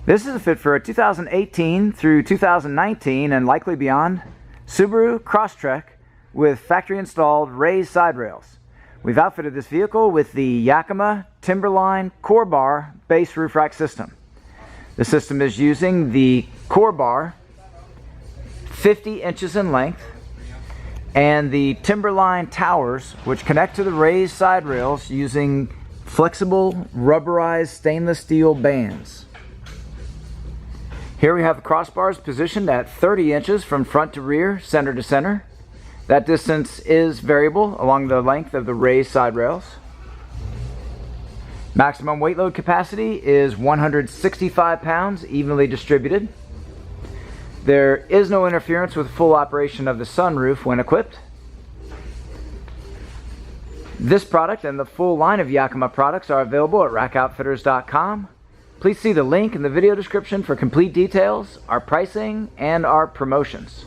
This is a fit for a 2018 through 2019 and likely beyond Subaru Crosstrek with factory installed raised side rails. We've outfitted this vehicle with the Yakima TimberLine CoreBar base roof rack system. The system is using the CoreBar 50 inches in length and the TimberLine towers, which connect to the raised side rails using flexible rubberized stainless steel bands. Here we have the crossbars positioned at 30 inches from front to rear, center to center. That distance is variable along the length of the raised side rails. Maximum weight load capacity is 165 pounds, evenly distributed. There is no interference with full operation of the sunroof when equipped. This product and the full line of Yakima products are available at rackoutfitters.com. Please see the link in the video description for complete details, our pricing, and our promotions.